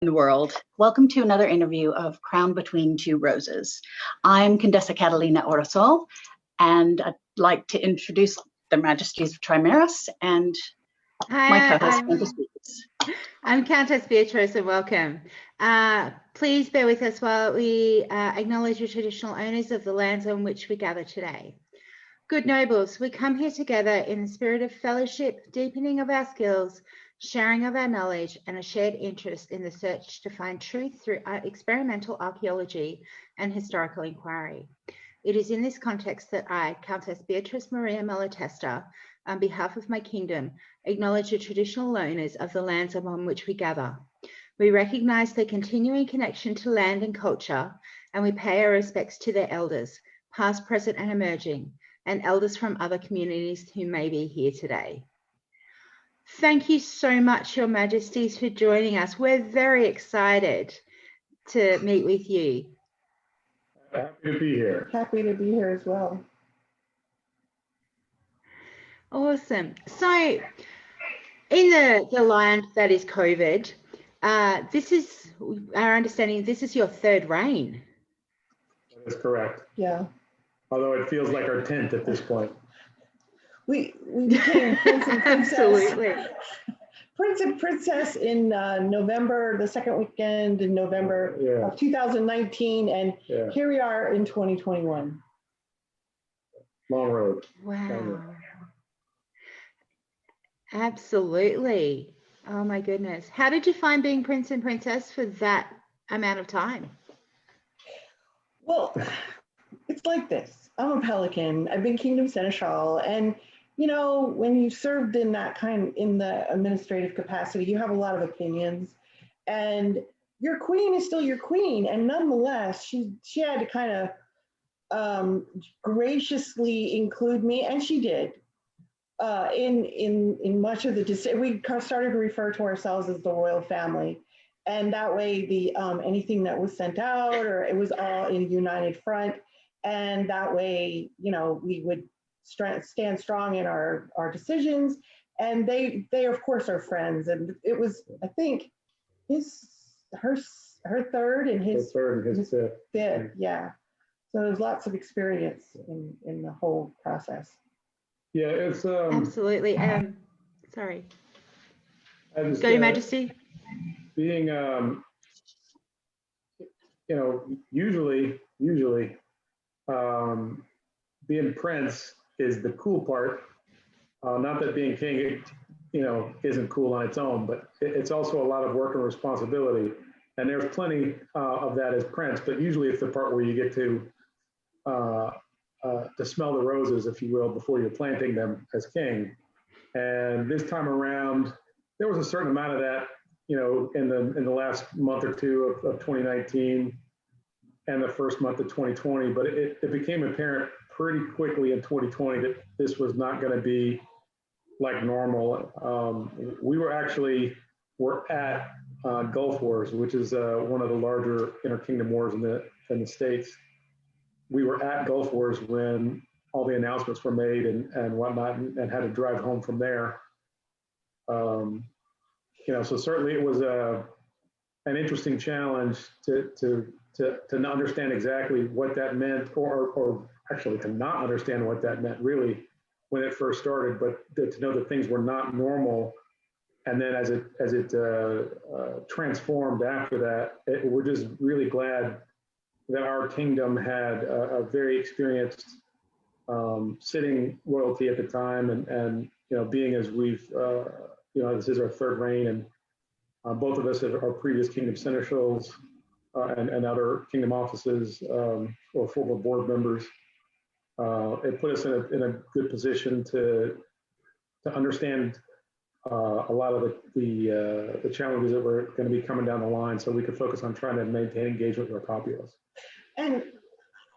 the world. Welcome to another interview of Crown Between Two Roses. I'm Condessa Catalina Orosol, and I'd like to introduce the Majesties of Trimaris and my co-host, I'm Countess Beatrice, and welcome. Please bear with us while we acknowledge the traditional owners of the lands on which we gather today. Good nobles, we come here together in the spirit of fellowship, deepening of our skills, sharing of our knowledge, and a shared interest in the search to find truth through experimental archaeology and historical inquiry. It is in this context that I, Countess Beatrice Maria Malatesta, on behalf of my kingdom, acknowledge the traditional owners of the lands upon which we gather. We recognise their continuing connection to land and culture, and we pay our respects to their elders, past, present, and emerging, and elders from other communities who may be here today. Thank you so much, Your Majesties, for joining us. We're very excited to meet with you. Happy to be here. Happy to be here as well. Awesome. So, in the land that is COVID, this is our understanding. This is your third reign. That is correct. Yeah. Although it feels like our 10th at this point. We became Prince and Princess. Absolutely. Prince and Princess in November, the second weekend in November of 2019, and here we are in 2021. Long road. Wow. Long road. Absolutely. Oh my goodness. How did you find being Prince and Princess for that amount of time? Well, it's like this. I'm a Pelican. I've been Kingdom Seneschal, and you know, when you served in the administrative capacity, you have a lot of opinions, and your queen is still your queen, and nonetheless, she had to kind of graciously include me, and she did. In much of the decision, we started to refer to ourselves as the royal family, and that way the anything that was sent out, or it was all in a united front, and that way, you know, we would stand strong in our decisions, and they of course are friends, and it was, I think, her third and his fifth, yeah. So there's lots of experience in the whole process. Yeah, it's absolutely. Sorry. Go, Your Majesty. Being you know, usually being prince is the cool part. Not that being king, you know, isn't cool on its own, but it's also a lot of work and responsibility. And there's plenty of that as prince, but usually it's the part where you get to smell the roses, if you will, before you're planting them as king. And this time around, there was a certain amount of that, you know, in the last month or two of 2019 and the first month of 2020, but it became apparent pretty quickly in 2020 that this was not going to be like normal. We were at Gulf Wars, which is one of the larger interkingdom wars in the States. We were at Gulf Wars when all the announcements were made and whatnot, and had to drive home from there. You know, so certainly it was an interesting challenge to understand exactly what that meant, or actually to not understand what that meant really when it first started, but to know that things were not normal. And then as it transformed after that, we're just really glad that our kingdom had a very experienced sitting royalty at the time, and you know, being as we've you know, this is our third reign, and both of us are previous kingdom seneschals and other kingdom offices or former board members. It put us in a good position to understand a lot of the challenges that were going to be coming down the line, so we could focus on trying to maintain engagement with our populace. And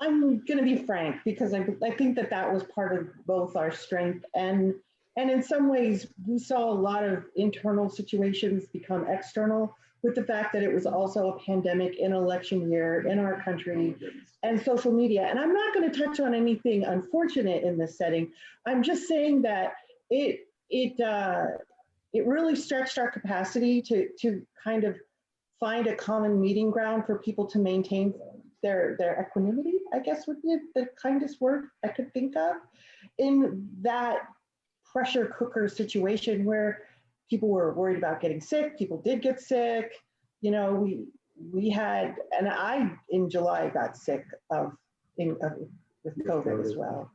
I'm going to be frank, because I think that was part of both our strength, and in some ways we saw a lot of internal situations become external with the fact that it was also a pandemic, an election year in our country, and social media. And I'm not going to touch on anything unfortunate in this setting. I'm just saying that it really stretched our capacity to kind of find a common meeting ground for people to maintain their equanimity, I guess would be the kindest word I could think of, in that pressure cooker situation where people were worried about getting sick. People did get sick. You know, we had, and I in July got sick with COVID as well.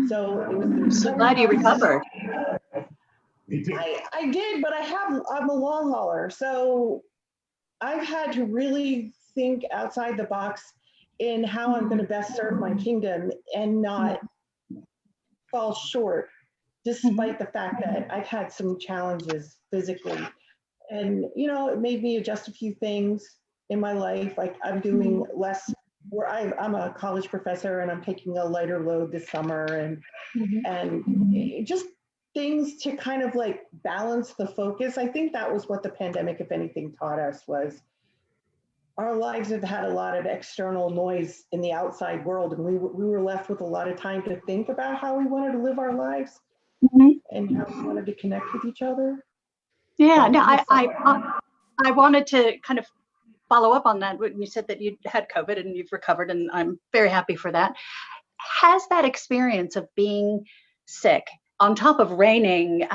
So it was. I'm so glad you recovered. I did, but I'm a long hauler, so I've had to really think outside the box in how I'm going to best serve my kingdom and not fall short, despite the fact that I've had some challenges physically. And, you know, it made me adjust a few things in my life. Like I'm doing less, where I'm a college professor and I'm taking a lighter load this summer, and just things to kind of like balance the focus. I think that was what the pandemic, if anything, taught us, was our lives have had a lot of external noise in the outside world, and we were left with a lot of time to think about how we wanted to live our lives and how we wanted to connect with each other. Yeah, no, I wanted to kind of follow up on that when you said that you had COVID and you've recovered, and I'm very happy for that. Has that experience of being sick, on top of reigning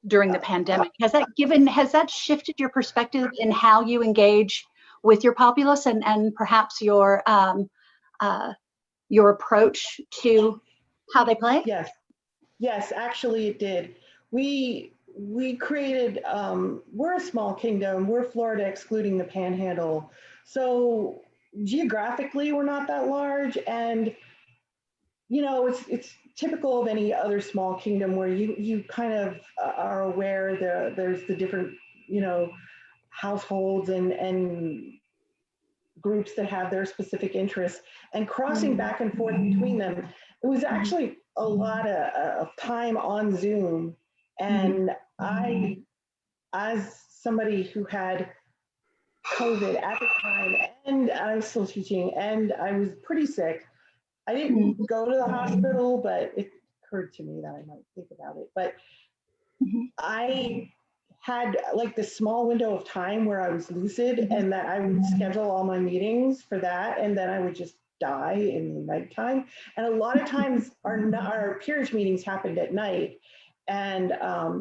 during the pandemic, has that shifted your perspective in how you engage with your populace and perhaps your approach to how they play? Yes, actually it did. We created, we're a small kingdom, we're Florida excluding the Panhandle. So geographically we're not that large, and you know, it's typical of any other small kingdom where you kind of are aware there's the different, you know, households and groups that have their specific interests, and crossing back and forth between them. It was actually a lot of time on Zoom. And I, as somebody who had COVID at the time, and I was still teaching, and I was pretty sick, I didn't go to the hospital, but it occurred to me that I might think about it. But I had like this small window of time where I was lucid, and that I would schedule all my meetings for that, and then I would just die in the nighttime. And a lot of times our peerage meetings happened at night, and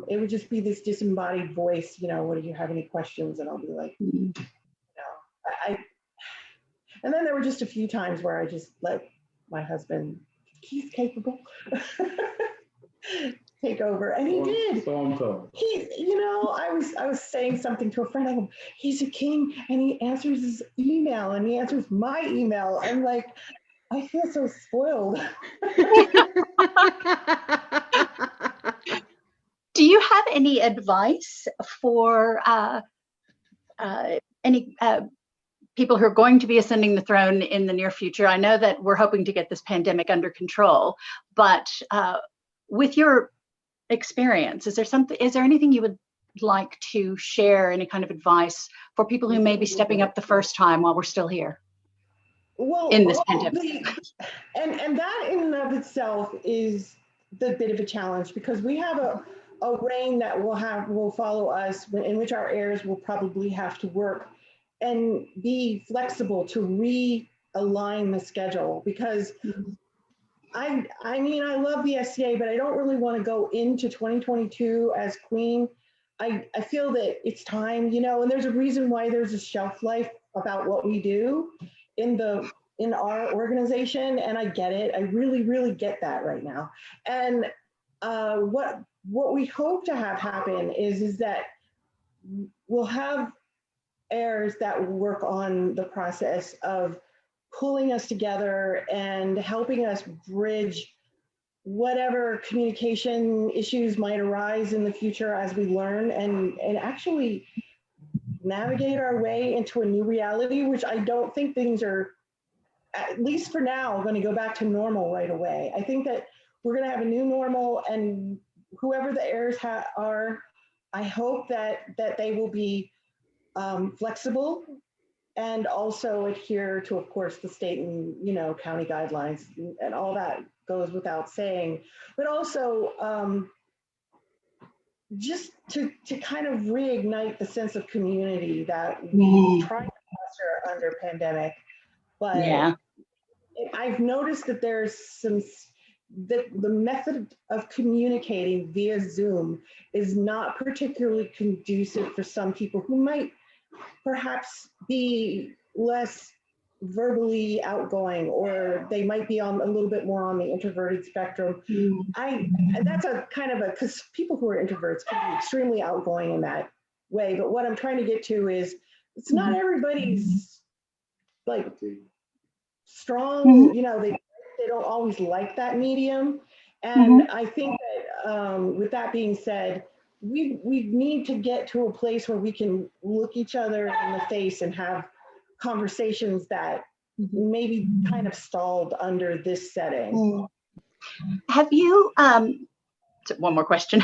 it would just be this disembodied voice, you know, what do you have any questions? And I'll be like, you know, and then there were just a few times where I just let my husband, he's capable, take over, and he did. He, you know, I was saying something to a friend. I go, he's a king, and he answers his email, and he answers my email. I'm like, I feel so spoiled. Do you have any advice for any people who are going to be ascending the throne in the near future? I know that we're hoping to get this pandemic under control, but with your experience, is there anything you would like to share, any kind of advice for people who may be stepping up the first time while we're still here in this pandemic? And that in and of itself is the bit of a challenge, because we have a reign that will follow us, in which our heirs will probably have to work and be flexible to realign the schedule, because I mean, I love the SCA, but I don't really want to go into 2022 as queen. I feel that it's time, you know, and there's a reason why there's a shelf life about what we do in our organization, and I get it. I really, really get that right now. And what we hope to have happen is that we'll have heirs that will work on the process of pulling us together and helping us bridge whatever communication issues might arise in the future as we learn and actually navigate our way into a new reality, which I don't think things are, at least for now, going to go back to normal right away. I think that we're going to have a new normal, and whoever the heirs are, I hope that they will be flexible and also adhere to, of course, the state and, you know, county guidelines, and all that goes without saying. But also, just to kind of reignite the sense of community that we tried to foster under pandemic. But Yeah. I've noticed that there's that the method of communicating via Zoom is not particularly conducive for some people who might perhaps be less verbally outgoing, or they might be on a little bit more on the introverted spectrum. That's a kind of because people who are introverts can be extremely outgoing in that way. But what I'm trying to get to is it's not everybody's like strong, they don't always like that medium. And I think that with that being said, we need to get to a place where we can look each other in the face and have conversations that maybe kind of stalled under this setting. Have you, one more question.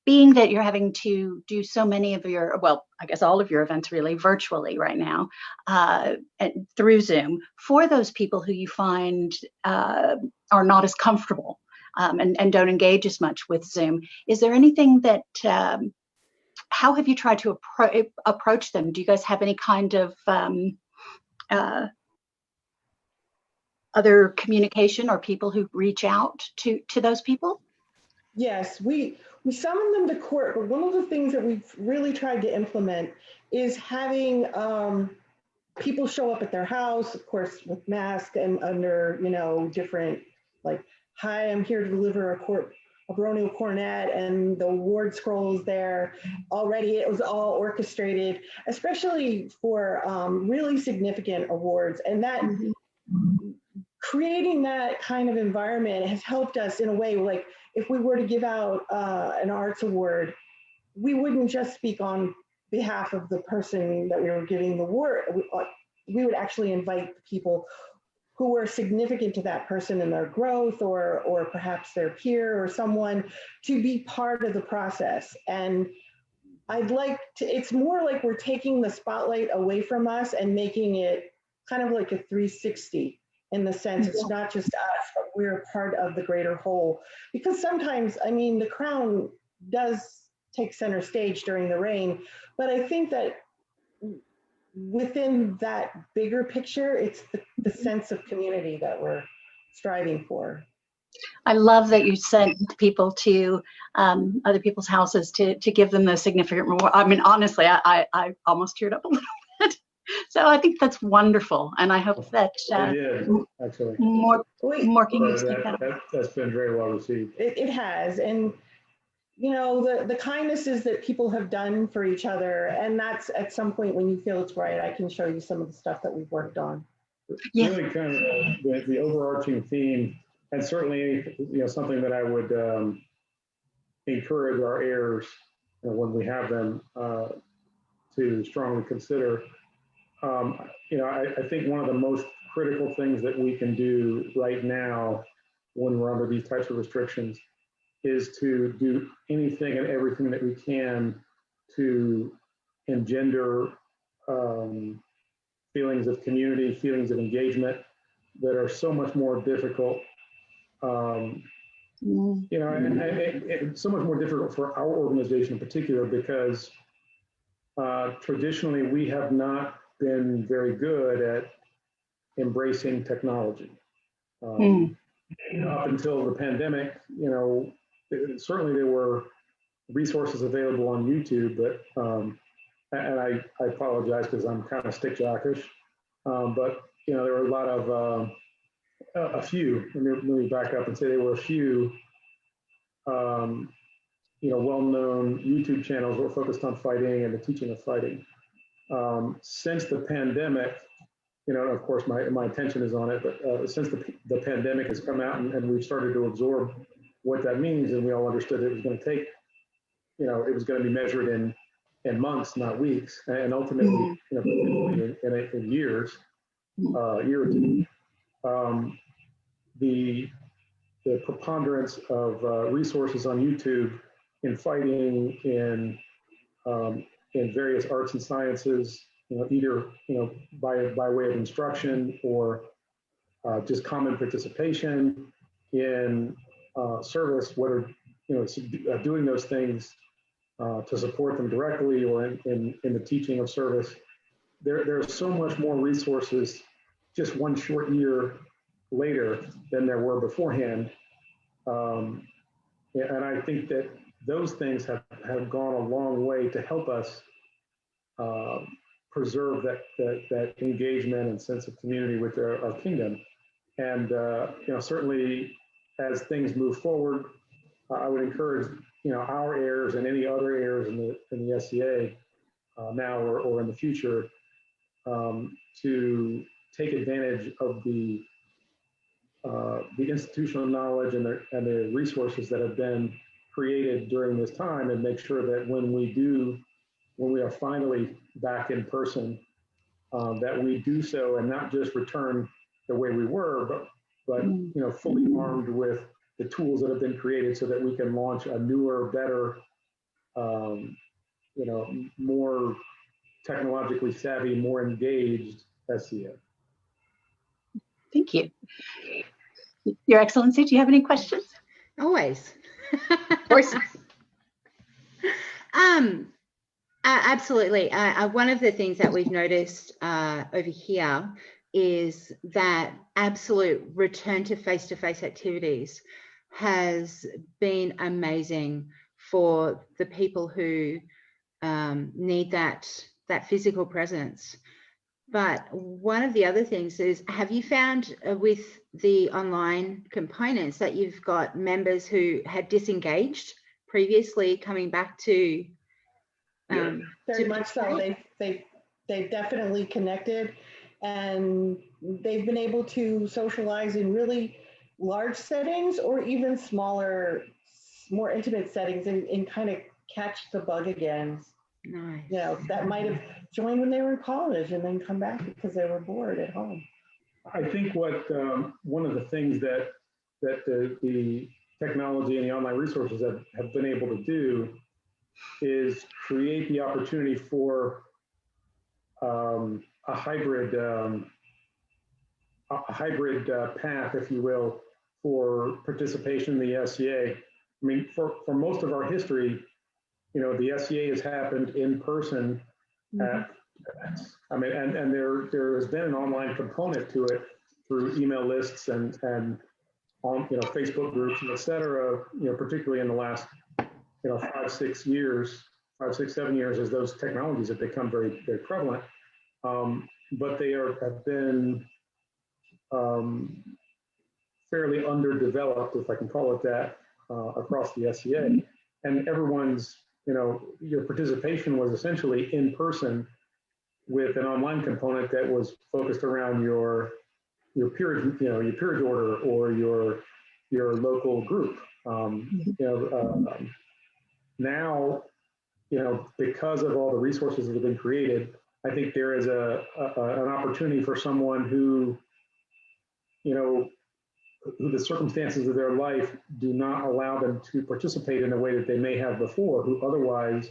Being that you're having to do so many of your, well, I guess all of your events really virtually right now, and through Zoom, for those people who you find are not as comfortable and don't engage as much with Zoom, is there anything that, how have you tried to approach them? Do you guys have any kind of other communication or people who reach out to those people? Yes, we summon them to court, but one of the things that we've really tried to implement is having people show up at their house, of course, with masks and under, different, like, hi, I'm here to deliver a baronial cornet, and the award scroll is there already. It was all orchestrated, especially for really significant awards. And that creating that kind of environment has helped us in a way, like if we were to give out an arts award, we wouldn't just speak on behalf of the person that we were giving the award. We would actually invite the people who were significant to that person in their growth, or perhaps their peer or someone, to be part of the process. And I'd like to, it's more like we're taking the spotlight away from us and making it kind of like a 360 in the sense it's not just us, but we're a part of the greater whole. Because sometimes, the crown does take center stage during the reign, but I think that within that bigger picture, it's the sense of community that we're striving for. I love that you sent people to other people's houses to give them the significant reward. Honestly, I almost teared up a little bit. So I think that's wonderful, and I hope that actually more can speak that. That's been very well received. It has, and the kindnesses that people have done for each other, and that's at some point when you feel it's right, I can show you some of the stuff that we've worked on. Yes. Really kind of the overarching theme, and certainly something that I would encourage our heirs when we have them to strongly consider. I think one of the most critical things that we can do right now when we're under these types of restrictions is to do anything and everything that we can to engender feelings of community, feelings of engagement that are so much more difficult, and so much more difficult for our organization in particular, because traditionally we have not been very good at embracing technology. Up until the pandemic, certainly there were resources available on YouTube, but and I apologize because I'm kind of stick jockish, but there were a lot of a few. Let me back up and say there were a few well-known YouTube channels that were focused on fighting and the teaching of fighting. Since the pandemic, of course my attention is on it, but since the pandemic has come out and we've started to absorb what that means, and we all understood it was going to take, it was going to be measured in months, not weeks, and ultimately, in years, year or two. The preponderance of resources on YouTube in fighting, in various arts and sciences, either by way of instruction or just common participation in service, whether doing those things to support them directly or in the teaching of service. There's so much more resources just one short year later than there were beforehand. And I think that those things have gone a long way to help us preserve that engagement and sense of community with our kingdom. And certainly as things move forward, I would encourage our heirs and any other heirs in the SCA now or in the future to take advantage of the institutional knowledge and the resources that have been created during this time, and make sure that when we are finally back in person, that we do so and not just return the way we were, but fully armed with the tools that have been created so that we can launch a newer, better, more technologically savvy, more engaged SCA. Thank you. Your Excellency, do you have any questions? Always. Of course. Absolutely. One of the things that we've noticed over here is that absolute return to face-to-face activities has been amazing for the people who need that physical presence. But one of the other things is, have you found with the online components that you've got members who had disengaged previously coming back to? Very much so. They've definitely connected, and they've been able to socialize in really large settings or even smaller, more intimate settings, and kind of catch the bug again. Nice. That might have joined when they were in college and then come back because they were bored at home. I think what one of the things that the technology and the online resources have been able to do is create the opportunity for a hybrid path, if you will, for participation in the SCA. I mean, for most of our history, the SCA has happened in person at events. I mean, and there has been an online component to it through email lists and on Facebook groups, et cetera, particularly in the last 5, 6 years, 5, 6, 7 years, as those technologies have become very, very prevalent. But they have been fairly underdeveloped, if I can call it that, across the SCA. And everyone's, your participation was essentially in person with an online component that was focused around your peerage, your peerage order or your local group. Now, because of all the resources that have been created, I think there is an opportunity for someone who the circumstances of their life do not allow them to participate in the way that they may have before, who otherwise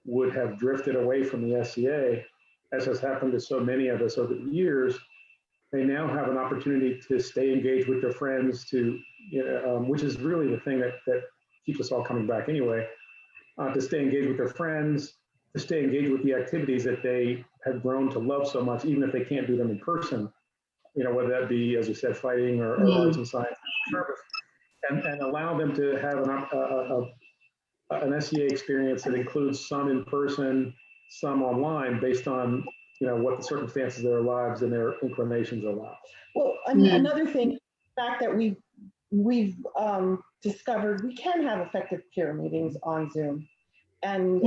would have drifted away from the SCA, as has happened to so many of us over the years. They now have an opportunity to stay engaged with their friends, which is really the thing that keeps us all coming back anyway, to stay engaged with their friends, to stay engaged with the activities that they have grown to love so much, even if they can't do them in person. Whether that be, as you said, fighting or arts and science service, and allow them to have an SCA experience that includes some in person, some online, based on what the circumstances of their lives and their inclinations allow. Well, another thing, the fact that we've discovered we can have effective peer meetings on Zoom, and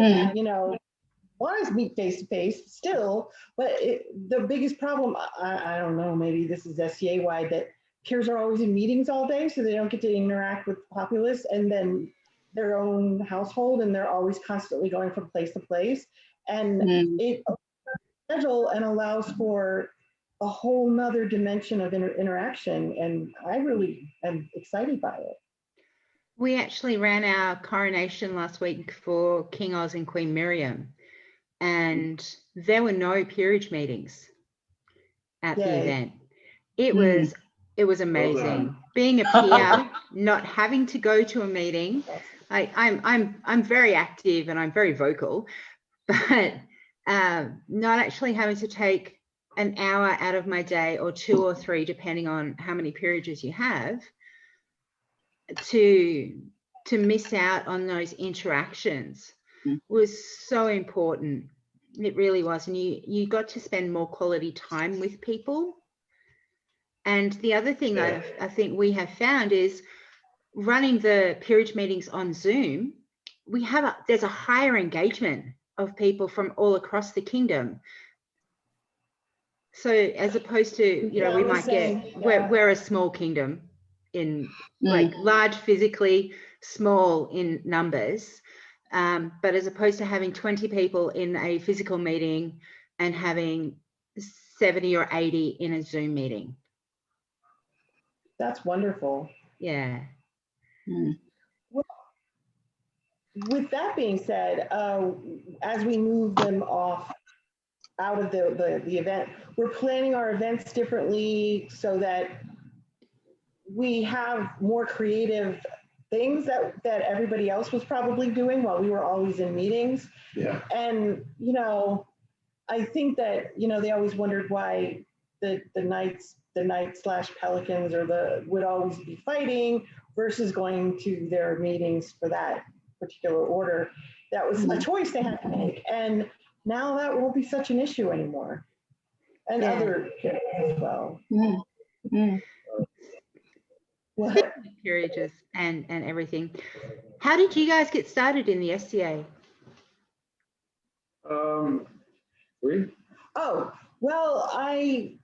want to meet face to face still, but the biggest problem, I don't know, maybe this is SCA wide, that peers are always in meetings all day, so they don't get to interact with populace and then their own household, and they're always constantly going from place to place, and it schedule and allows for a whole nother dimension of interaction, and I really am excited by it. We actually ran our coronation last week for King Oz and Queen Miriam, and there were no peerage meetings at the event. It was It was amazing. Being a peer, not having to go to a meeting. I'm very active and I'm very vocal, but not actually having to take an hour out of my day, or 2 or 3, depending on how many peerages you have, to miss out on those interactions was so important. It really was. And you got to spend more quality time with people. And the other thing I think we have found is running the peerage meetings on Zoom, there's a higher engagement of people from all across the kingdom. So as opposed to, we might get, we're a small kingdom in like large physically, small in numbers. But as opposed to having 20 people in a physical meeting and having 70 or 80 in a Zoom meeting. That's wonderful. Yeah. Well, with that being said, as we move them out of the event, we're planning our events differently so that we have more creative things that everybody else was probably doing while we were always in meetings. Yeah. And, I think that, they always wondered why the Knights/Pelicans would always be fighting versus going to their meetings for that particular order. That was a choice they had to make. And now that won't be such an issue anymore. And other as well. What? Peerages and everything. How did you guys get started in the SCA? Oh, well, I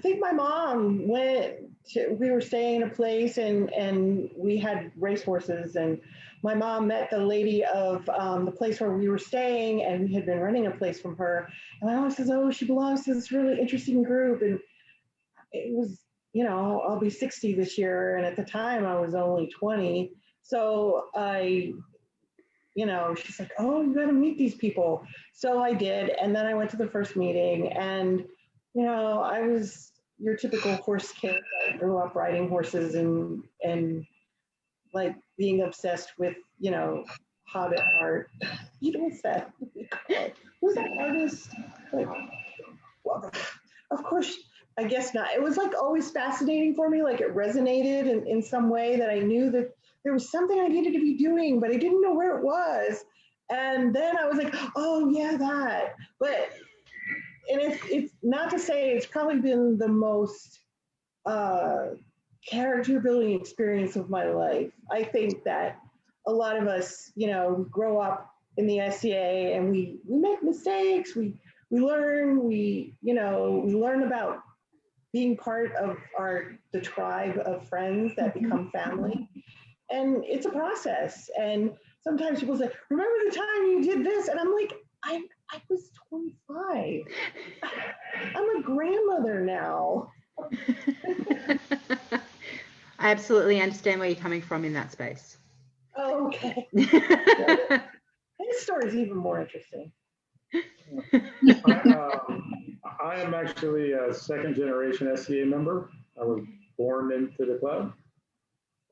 think my mom we were staying in a place and we had racehorses, and my mom met the lady of the place where we were staying, and we had been renting a place from her. And my mom says, oh, she belongs to this really interesting group. And it was, I'll be 60 this year. And at the time I was only 20. So she's like, oh, you got to meet these people. So I did. And then I went to the first meeting, and, I was your typical horse kid that grew up riding horses and like being obsessed with, Hobbit art. What's that? Who's that artist? Like, well, of course, I guess not. It was like always fascinating for me. Like it resonated in some way that I knew that there was something I needed to be doing, but I didn't know where it was. And then I was like, oh yeah, that. And it's not to say it's probably been the most character building experience of my life. I think that a lot of us, grow up in the SCA and we make mistakes, we learn, we learn about being part of the tribe of friends that become family. And it's a process. And sometimes people say, remember the time you did this? And I'm like, I was 25. I'm a grandmother now. I absolutely understand where you're coming from in that space. Oh, okay. His story is even more interesting. I am actually a second generation SCA member. I was born into the club.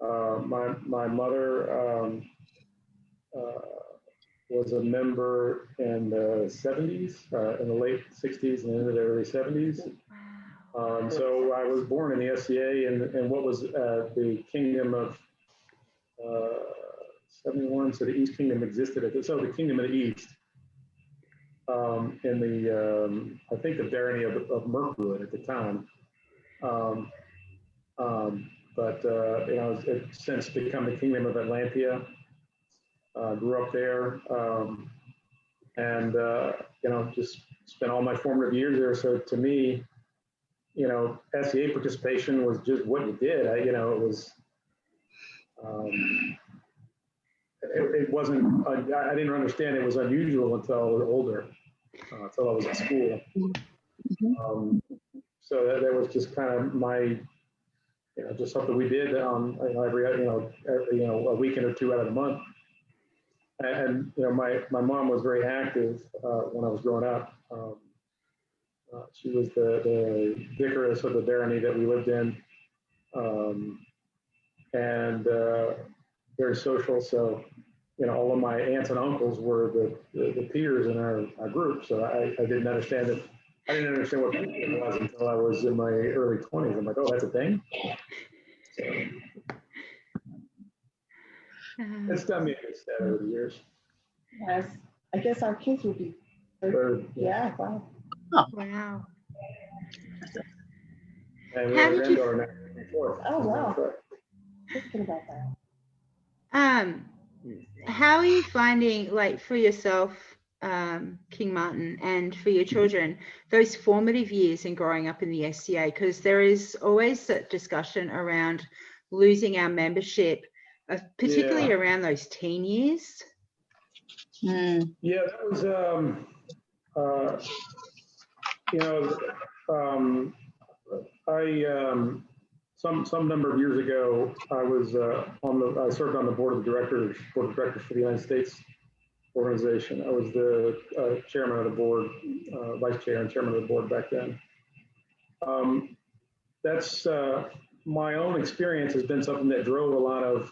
My mother was a member in the 70s, in the late 60s and into the early 70s. So I was born in the SCA in what was the Kingdom of 71. So the East Kingdom existed so the Kingdom of the East in the I think the barony of Mirkwood at the time. But it's since become the Kingdom of Atlantia. Grew up there, and just spent all my formative years there. So to me, SCA participation was just what you did. It was. It wasn't. I didn't understand it was unusual until I was older, until I was in school. So that was just kind of my. Just something we did every a weekend or two out of the month. And my mom was very active when I was growing up. She was the vicaress of the barony that we lived in, and very social. So, all of my aunts and uncles were the peers in our group. So I didn't understand it. I didn't understand what it was until I was in my early 20s. I'm like, oh, that's a thing. So it's done me a good stead over the years. Yes, I guess our kids would be. Yeah, wow. Oh. Wow. And How we did have a granddaughter now. Fourth. Oh, wow. Right. Thinking about that. How are you finding, like, for yourself, King Martin, and for your children, those formative years in growing up in the SCA? Because there is always that discussion around losing our membership, particularly around those teen years. Yeah, that was, some number of years ago, I was I served on the board of directors for the United States organization. I was the chairman of the board, vice chair and chairman of the board back then. That's my own experience has been something that drove a lot of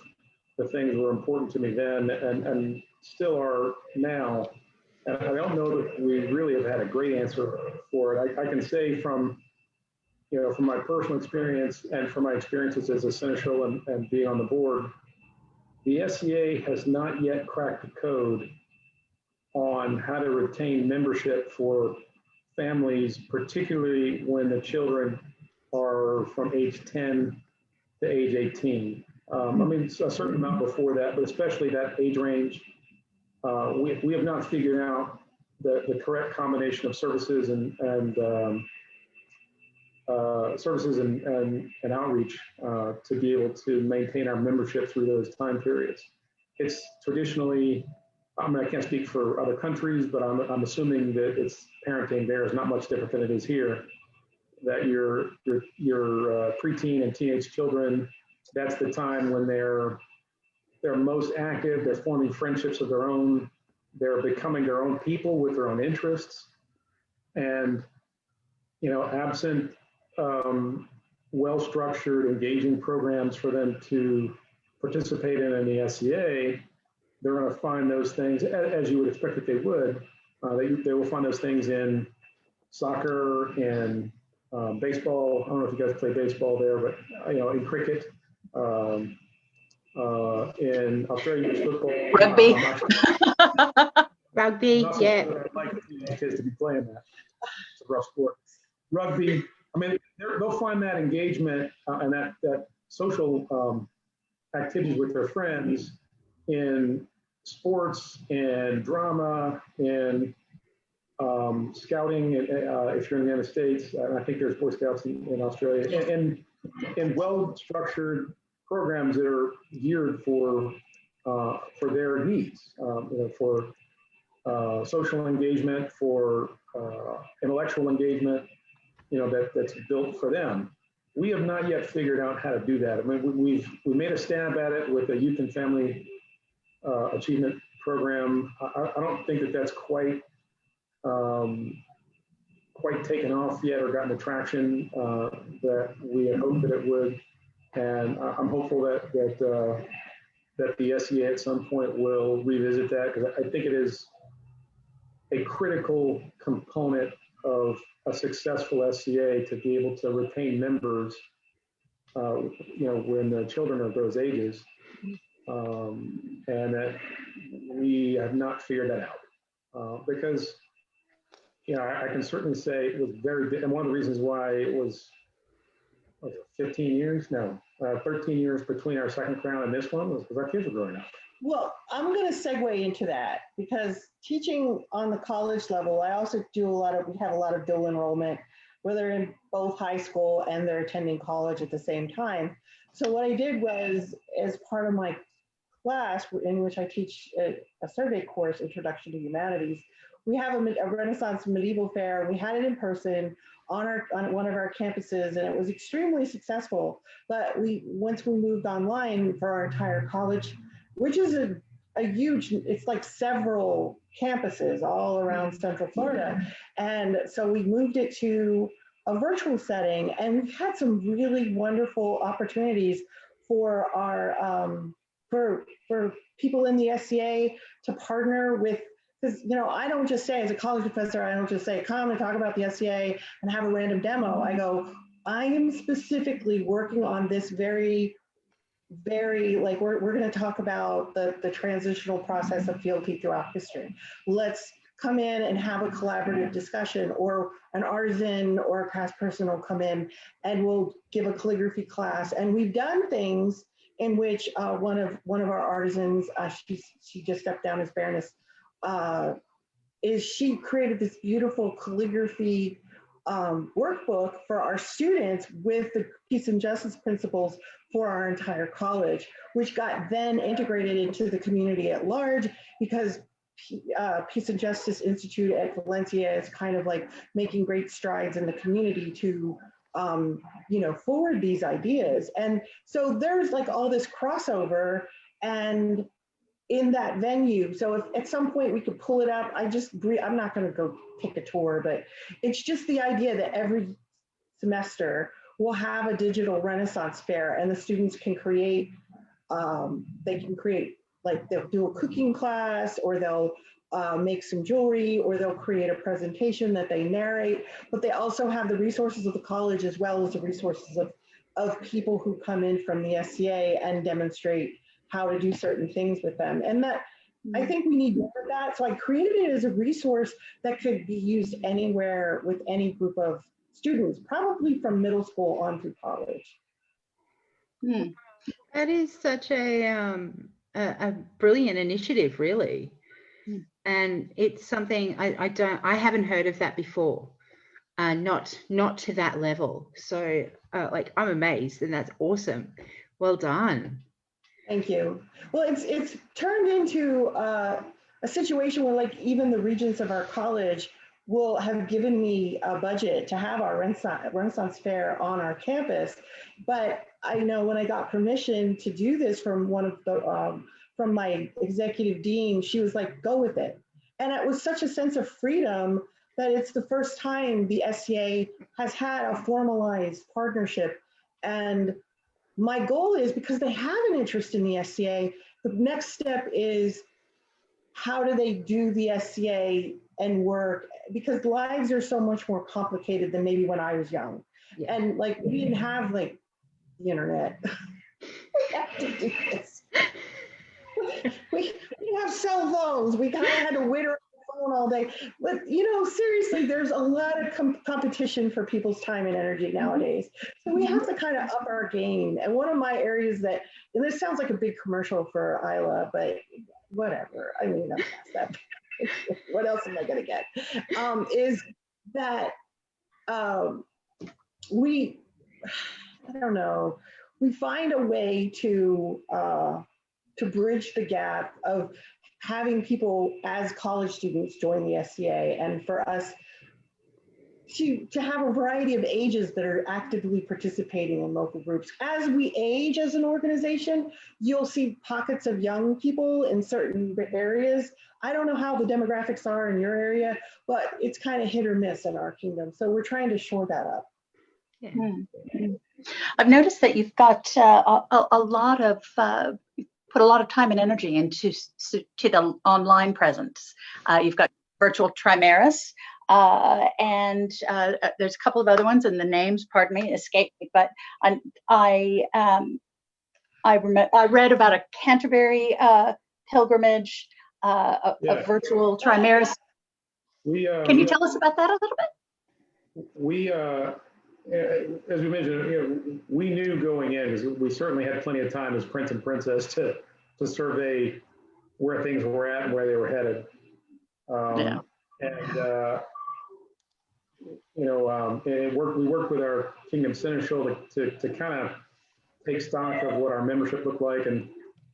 the things that were important to me then and still are now. And I don't know that we really have had a great answer for it. I can say from my personal experience and from my experiences as a seneschal and being on the board, the SCA has not yet cracked the code on how to retain membership for families, particularly when the children are from age 10 to age 18. I mean, a certain amount before that, but especially that age range. We have not figured out the correct combination of services and outreach to be able to maintain our membership through those time periods. It's traditionally, I mean, I can't speak for other countries, but I'm assuming that it's parenting there is not much different than it is here. That your preteen and teenage children, that's the time when they're most active. They're forming friendships of their own. They're becoming their own people with their own interests, and absent well-structured, engaging programs for them to participate in the SCA, they're going to find those things, as you would expect that they would. They will find those things in soccer and baseball. I don't know if you guys play baseball there, but in cricket, in Australian football, Rugby. Rugby, yeah. I'd like the kids to be playing that. It's a rough sport. Rugby. I mean, they'll find that engagement and that social activities with their friends in sports and drama and scouting. If you're in the United States, and I think there's Boy Scouts in Australia, and well-structured programs that are geared for their needs, for social engagement, for intellectual engagement, that's built for them. We have not yet figured out how to do that. I mean, we made a stab at it with the Youth and Family Achievement Program. I don't think that that's quite taken off yet or gotten the traction that we had hoped that it would. And I'm hopeful that the SCA at some point will revisit that, because I think it is a critical component of a successful SCA to be able to retain members, when the children are those ages, and that we have not figured that out, because I can certainly say it was and one of the reasons why it was 15 years, no, 13 years between our second crown and this one was because our kids were growing up. Well, I'm going to segue into that, because teaching on the college level, I also we have a lot of dual enrollment, where they're in both high school and they're attending college at the same time. So what I did was, as part of my class in which I teach a survey course, Introduction to Humanities, we have a Renaissance medieval fair. We had it in person on one of our campuses, and it was extremely successful. But once we moved online for our entire college, which is a a huge, it's like several campuses all around Central Florida. And so we moved it to a virtual setting, and we've had some really wonderful opportunities for our, for people in the SCA to partner with, because, you know, I don't just say, as a college professor, I don't just say, come and talk about the SCA and have a random demo. I go, I am specifically working on this very, like, we're going to talk about the transitional process of fealty throughout history. Let's come in and have a collaborative discussion, or an artisan or a past person will come in and we'll give a calligraphy class. And we've done things in which one of our artisans, she just stepped down as Baroness, is she created this beautiful calligraphy workbook for our students with the peace and justice principles for our entire college, which got then integrated into the community at large, because Peace and Justice Institute at Valencia is kind of like making great strides in the community to you know, forward these ideas. And so there's like all this crossover and in that venue. So if at some point we could pull it up, I'm not going to go take a tour, but it's just the idea that every semester we'll have a digital Renaissance fair, and the students can create, like, they'll do a cooking class, or they'll make some jewelry, or they'll create a presentation that they narrate, but they also have the resources of the college as well as the resources of people who come in from the SCA and demonstrate how to do certain things with them. And that, I think we need more of that. So I created it as a resource that could be used anywhere with any group of students, probably from middle school on through college. That is such a brilliant initiative, really. And it's something I haven't heard of that before, not to that level. So like, I'm amazed, and that's awesome. Well done. Thank you. Well, it's turned into a situation where, like, even the regents of our college will have given me a budget to have our Renaissance Fair on our campus. But I know when I got permission to do this from one of the from my executive dean, she was like, go with it. And it was such a sense of freedom that it's the first time the SCA has had a formalized partnership. And my goal is, because they have an interest in the SCA, the next step is, how do they do the SCA and work? Because lives are so much more complicated than maybe when I was young. Yeah. And like, we didn't have like the internet. We have to do this. We have cell phones. We kind of had to wait around the phone all day. But, you know, seriously, there's a lot of competition for people's time and energy nowadays. So we have to kind of up our game. And one of my areas that, and this sounds like a big commercial for Isla, but whatever. I mean, I'm past that. What else am I going to get? Is that we, I don't know, we find a way to bridge the gap of having people as college students join the SCA, and for us to have a variety of ages that are actively participating in local groups. As we age as an organization, you'll see pockets of young people in certain areas. I don't know how the demographics are in your area, but it's kind of hit or miss in our kingdom. So we're trying to shore that up. Yeah. I've noticed that you've got a lot of put a lot of time and energy into the online presence. You've got virtual Trimaris, and there's a couple of other ones, and the names, pardon me, escape me. But I read about a Canterbury pilgrimage, a virtual Trimaris. Can you tell us about that a little bit? We, as we mentioned, we knew going in, because we certainly had plenty of time as Prince and Princess to survey where things were at and where they were headed. And we worked with our Kingdom Seneschal to kind of take stock of what our membership looked like. And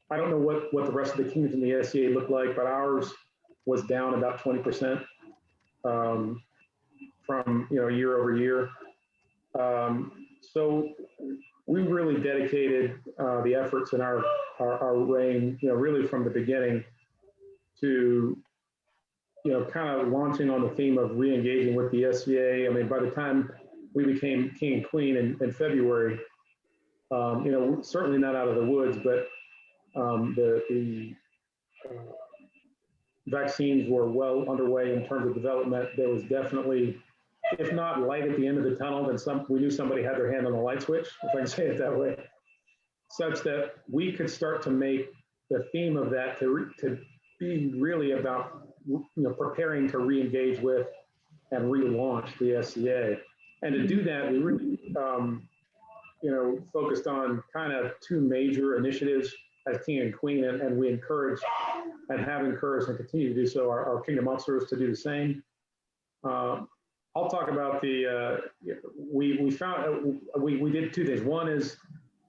I don't know what the rest of the kingdoms in the SCA looked like, but ours was down about 20% from year over year. So we really dedicated the efforts in our reign, really from the beginning, to, kind of launching on the theme of re-engaging with the SCA. I mean, by the time we became king and queen in February, certainly not out of the woods, but the vaccines were well underway in terms of development. There was definitely, if not light at the end of the tunnel, then we knew somebody had their hand on the light switch, if I can say it that way, such that we could start to make the theme of that to be really about preparing to re-engage with and relaunch the SCA. And to do that, we really focused on kind of two major initiatives as king and queen, and we encourage and have encouraged and continue to do so our kingdom officers to do the same. I'll talk about the we found we did two things. One is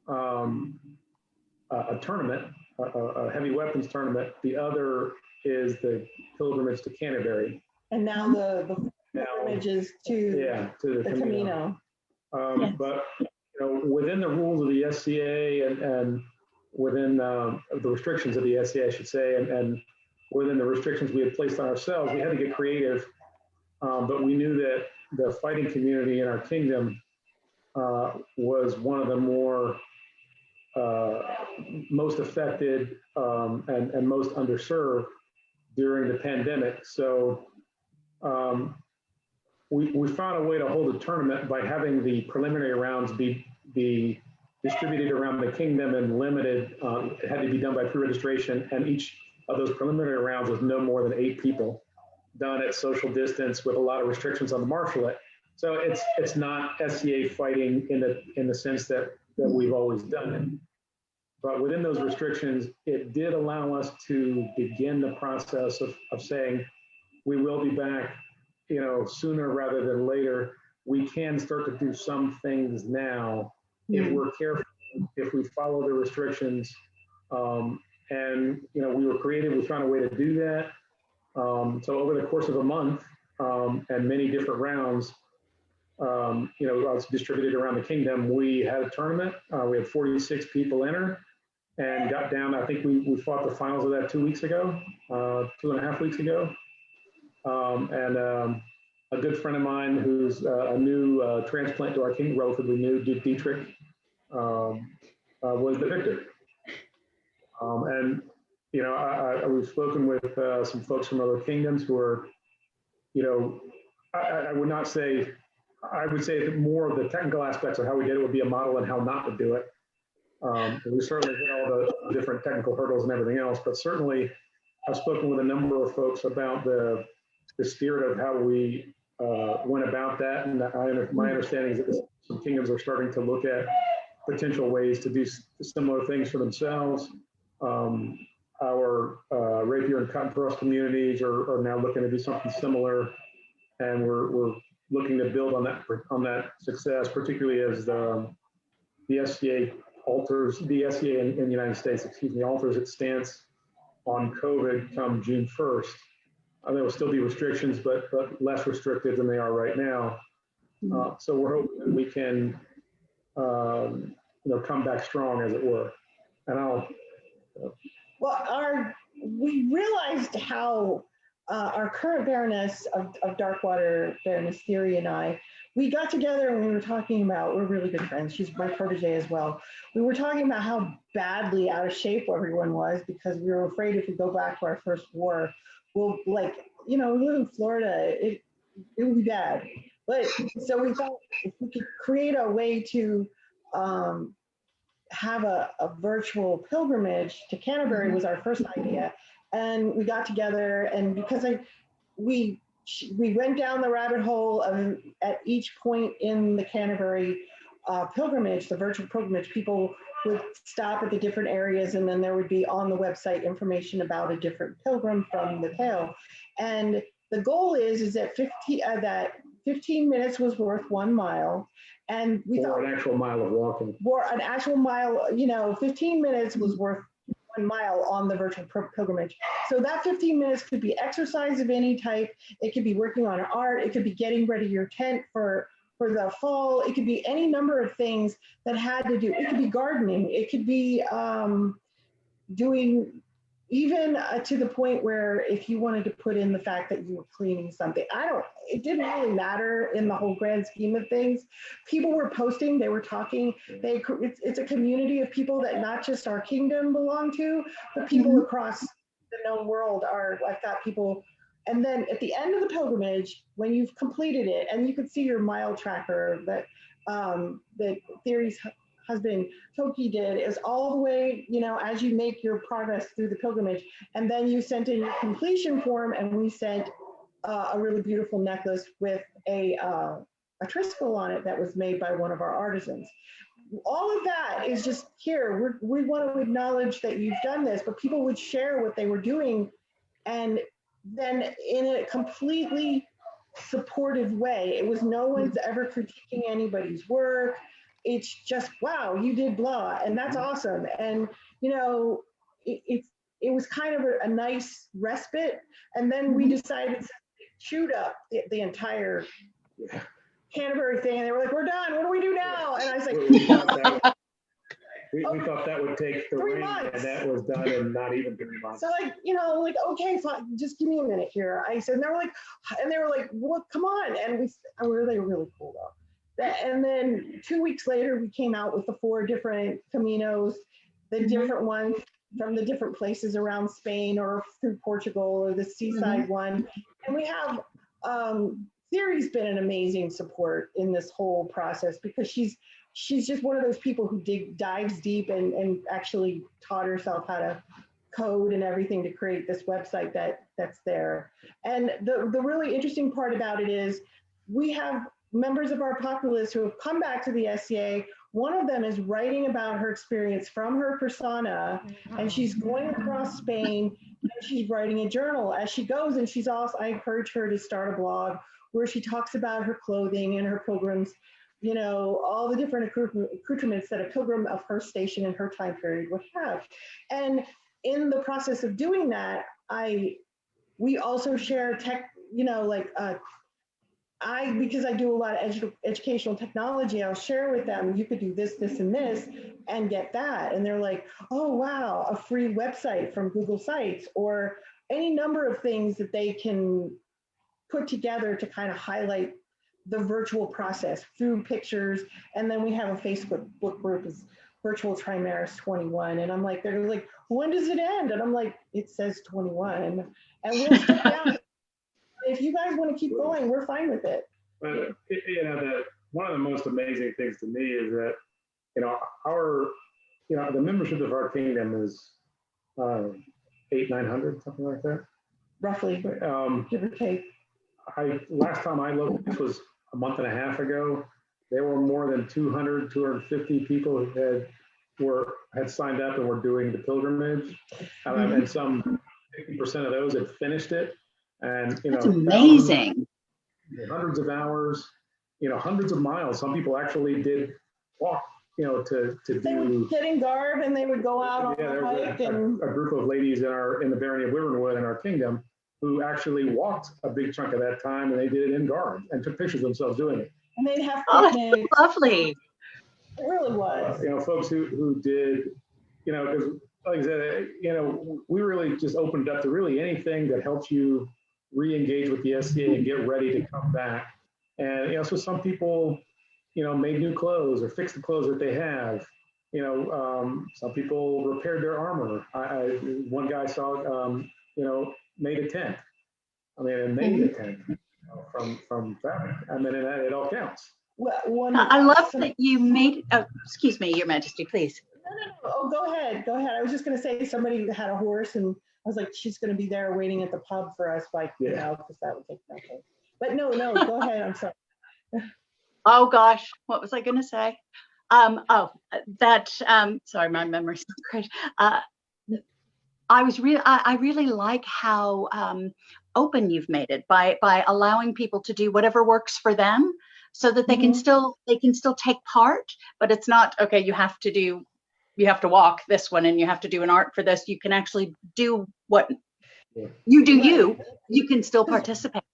a tournament, a heavy weapons tournament. The other is the pilgrimage to Canterbury. And now the pilgrimages to the Camino. Yes. But within the rules of the SCA and within the restrictions of the SCA, I should say, and within the restrictions we had placed on ourselves, we had to get creative. But we knew that the fighting community in our kingdom was one of the more most affected and most underserved during the pandemic. So we found a way to hold a tournament by having the preliminary rounds be distributed around the kingdom and limited. It had to be done by pre-registration, and each of those preliminary rounds was no more than 8 people, done at social distance with a lot of restrictions on the marshalate. So it's not SCA fighting in the sense that we've always done it. But within those restrictions, it did allow us to begin the process of saying, we will be back, sooner rather than later. We can start to do some things now if we're careful, if we follow the restrictions. And we were creative, we found a way to do that. So over the course of a month and many different rounds, distributed around the kingdom, we had a tournament. We had 46 people enter and got down. I think we fought the finals of that 2 weeks ago, 2.5 weeks ago. And a good friend of mine who's a new transplant to our kingdom, relatively new, Dietrich, was the victor. And we've spoken with some folks from other kingdoms who are, I would not say, I would say that more of the technical aspects of how we did it would be a model and how not to do it. We certainly hit all the different technical hurdles and everything else, but certainly I've spoken with a number of folks about the spirit of how we went about that. And my understanding is that some kingdoms are starting to look at potential ways to do similar things for themselves. Our rapier and cut and thrust communities are now looking to do something similar, and we're looking to build on that success, particularly as the SCA alters the SCA in the United States, alters its stance on COVID come June 1st. There will still be restrictions, but less restrictive than they are right now. So we're hoping that we can, come back strong, as it were. And we realized how our current Baroness of Darkwater, Baroness Theory, and I, we got together and we were talking about, we're really good friends. She's my protege as well. We were talking about how badly out of shape everyone was because we were afraid if we go back to our first war, we'll we live in Florida, it would be bad. But so we thought if we could create a way to have a virtual pilgrimage to Canterbury was our first idea. And we got together, and because we went down the rabbit hole of at each point in the Canterbury pilgrimage, the virtual pilgrimage, people would stop at the different areas, and then there would be on the website information about a different pilgrim from the tale. And the goal is that 15 minutes was worth 1 mile. And we thought an actual mile of walking. For an actual mile, 15 minutes was worth 1 mile on the virtual pilgrimage. So that 15 minutes could be exercise of any type. It could be working on art. It could be getting ready your tent for the fall. It could be any number of things that had to do. It could be gardening. It could be doing even to the point where if you wanted to put in the fact that you were cleaning something, it didn't really matter in the whole grand scheme of things. People were posting, they were talking, it's a community of people that not just our kingdom belong to, but people across the known world are, I've got people. And then at the end of the pilgrimage, when you've completed it, and you could see your mile tracker that Theory's husband Toki did, is all the way, as you make your progress through the pilgrimage, and then you sent in your completion form, and we sent a really beautiful necklace with a triskel on it that was made by one of our artisans. All of that is just here. We want to acknowledge that you've done this, but people would share what they were doing, and then in a completely supportive way. It was no one's ever critiquing anybody's work. It's just, wow, you did blah, and that's awesome. And it was kind of a nice respite. And then we decided to shoot up the entire Canterbury thing, and they were like, "We're done. What do we do now?" And I was like, we thought that would take 3 months, and that was done in not even 3 months. So okay, fine, just give me a minute here. I said, and they were like, well, come on. And they were really cool though. And then 2 weeks later, we came out with the 4 different Caminos, the different ones from the different places around Spain or through Portugal, or the seaside one. And we have, Theory's been an amazing support in this whole process, because she's just one of those people who dives deep and actually taught herself how to code and everything to create this website that's there. And the really interesting part about it is we have members of our populace who have come back to the SCA. One of them is writing about her experience from her persona, and she's going across Spain, and she's writing a journal as she goes. And she's also, I encourage her to start a blog where she talks about her clothing and her pilgrims, all the different accoutrements that a pilgrim of her station and her time period would have. And in the process of doing that, we also share tech, because I do a lot of educational technology, I'll share with them, you could do this, this, and this, and get that. And they're like, oh, wow, a free website from Google Sites, or any number of things that they can put together to kind of highlight the virtual process through pictures. And then we have a Facebook group, is Virtual Trimaris 21. And I'm like, they're like, when does it end? And I'm like, it says 21. And we'll stick down. If you guys want to keep going, we're fine with it. But one of the most amazing things to me is that, the membership of our kingdom is 800-900, something like that. Roughly, give or take. Last time I looked, this was a month and a half ago, there were more than 250 people who had signed up and were doing the pilgrimage. And some 50% of those had finished it. And that's amazing. Hundreds of hours, hundreds of miles. Some people actually did walk, to do. They would get in garb and they would go out on the hike. And a group of ladies in the barony of Wyvernwood in our kingdom who actually walked a big chunk of that time, and they did it in garb and took pictures of themselves doing it. And they'd have picnics. Oh, lovely. It really was. Folks who did, because like I said, we really just opened up to really anything that helps you re-engage with the SCA and get ready to come back. And, so some people, made new clothes or fixed the clothes that they have. Some people repaired their armor. One guy saw, made a tent. Made a tent from fabric. It all counts. Well, I love that you made, excuse me, Your Majesty, please. No. Oh, go ahead. I was just going to say, somebody had a horse, and I was like, she's going to be there waiting at the pub for us, because that would take nothing. But no, go ahead. I'm sorry. Oh gosh, what was I going to say? Sorry, my memory's not great. I really like how open you've made it by allowing people to do whatever works for them, so that they can still take part. But it's not, okay, you have to walk this one and you have to do an art for this. You can actually do what you do. You can still participate.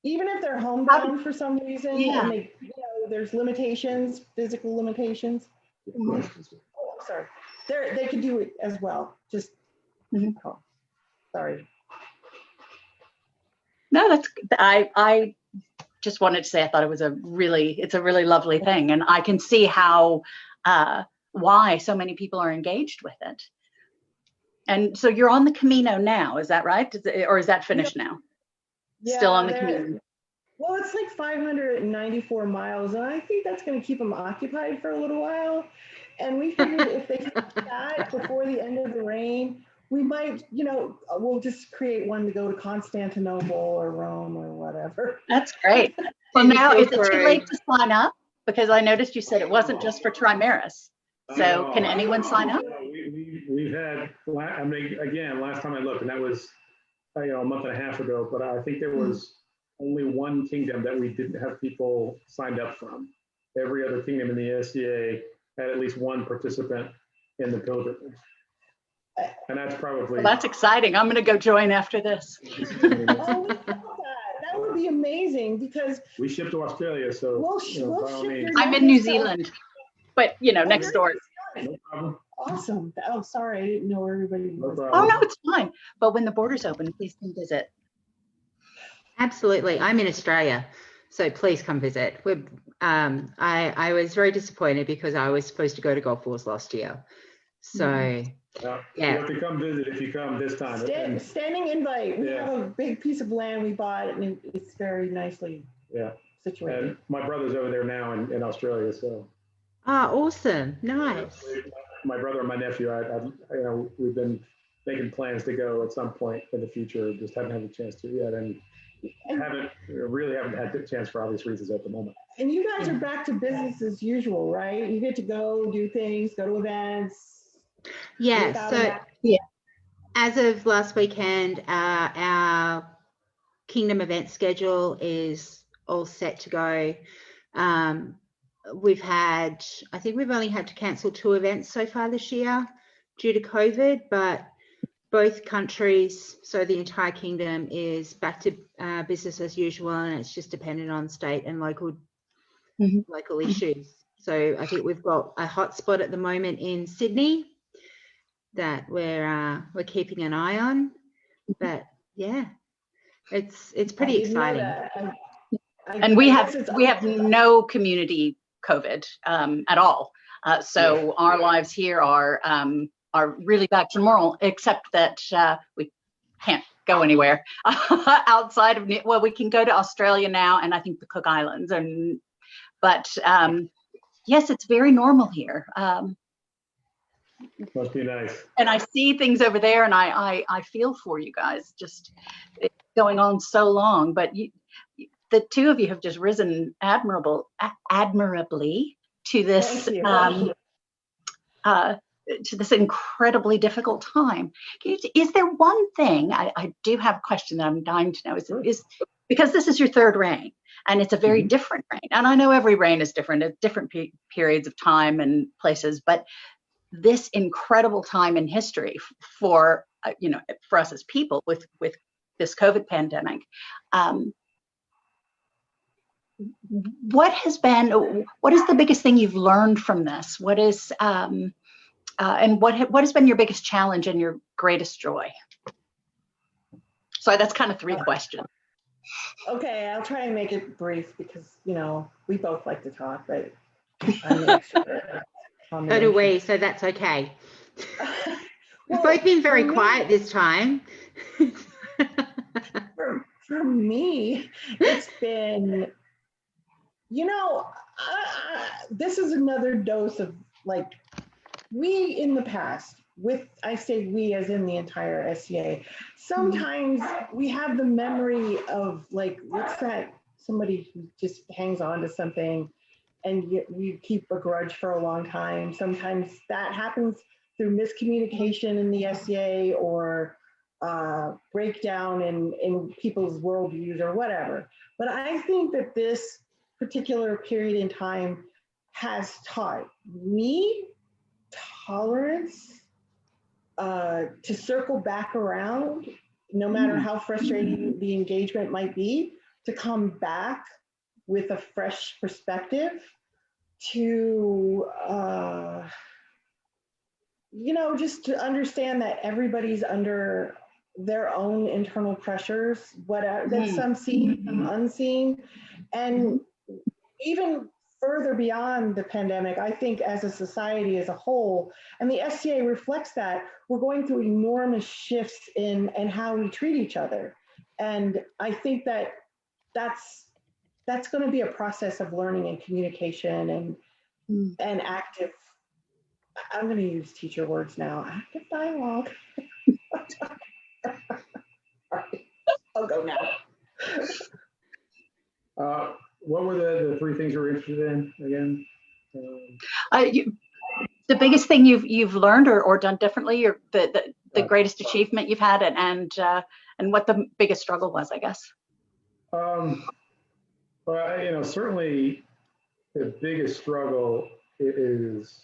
Even if they're homebound for some reason, and there's limitations, physical limitations. Oh, sorry. They could do it as well. Just Mhm. Oh, sorry. No, I just wanted to say I thought it's a really lovely thing, and I can see how why so many people are engaged with it. And so you're on the Camino now, is that right? Or is that finished now? Yeah, Still on the Camino? Well, it's like 594 miles, and I think that's going to keep them occupied for a little while. And we figured if they finish that before the end of the rain, we might, we'll just create one to go to Constantinople or Rome or whatever. That's great. Well, now is it too late to sign up? Because I noticed you said it wasn't just for Trimaris. So can anyone sign up? We've had, I mean, again, last time I looked, and that was a month and a half ago, but I think there was only one kingdom that we didn't have people signed up from. Every other kingdom in the SCA had at least one participant in the pilgrimage. And that's probably... Well, that's exciting. I'm going to go join after this. Oh, that would be amazing, because we ship to Australia, so we'll ship I'm in New Zealand, but next door. No problem. Awesome. Oh, sorry, I didn't know where everybody was. No Oh no, it's fine. But when the borders open, please come visit. Absolutely. I'm in Australia, so please come visit. I was very disappointed because I was supposed to go to Golf Wars last year. So yeah. Yeah. You have to come visit if you come this time. Standing invite. We Yeah. have a big piece of land we bought, and it's very nicely situated. And my brother's over there now in Australia, so. Awesome. Nice. My brother and my nephew, we've been making plans to go at some point in the future, just haven't had a chance to yet, and really haven't had the chance for obvious reasons at the moment. And you guys are back to business as usual, right? You get to go do things, go to events. Yeah. So as of last weekend, our Kingdom event schedule is all set to go. I think we've only had to cancel 2 events so far this year due to COVID, but both countries, so the entire kingdom, is back to business as usual, and it's just dependent on state and local issues. So I think we've got a hotspot at the moment in Sydney that we're keeping an eye on. But yeah, it's pretty exciting. And we have no community COVID at all. So our lives here are really back to normal, except that we can't go anywhere outside of, well, we can go to Australia now, and I think the Cook Islands, but yes, it's very normal here. Must be nice. And I see things over there, and I feel for you guys. Just it's going on so long, but the two of you have just risen admirably to this to this incredibly difficult time. Is there one thing, I do have a question that I'm dying to know, is because this is your 3rd reign, and it's a very different reign, and I know every reign is different at different periods of time and places, but this incredible time in history for for us as people with this COVID pandemic, what is the biggest thing you've learned from this? What is and what has been your biggest challenge and your greatest joy? So that's kind of 3 questions. Okay, I'll try and make it brief because we both like to talk, but I'm an extrovert. So do we, so that's okay. We've both been very quiet this time. For me, it's been, this is another dose of we in the past, I say we as in the entire SCA, sometimes we have the memory of what's that, somebody who just hangs on to something and you keep a grudge for a long time. Sometimes that happens through miscommunication in the SCA or breakdown in people's worldviews or whatever. But I think that this particular period in time has taught me tolerance, to circle back around, no matter how frustrating the engagement might be, to come back with a fresh perspective, to just to understand that everybody's under their own internal pressures, that some seen, some unseen, and even further beyond the pandemic, I think as a society as a whole, and the SCA reflects that, we're going through enormous shifts in how we treat each other. And I think that's going to be a process of learning and communication and active, I'm going to use teacher words now, active dialogue. All right, I'll go now. What were the three things you were interested in again? The biggest thing you've learned or done differently, or the greatest achievement you've had, and what the biggest struggle was, I guess. Well, certainly the biggest struggle is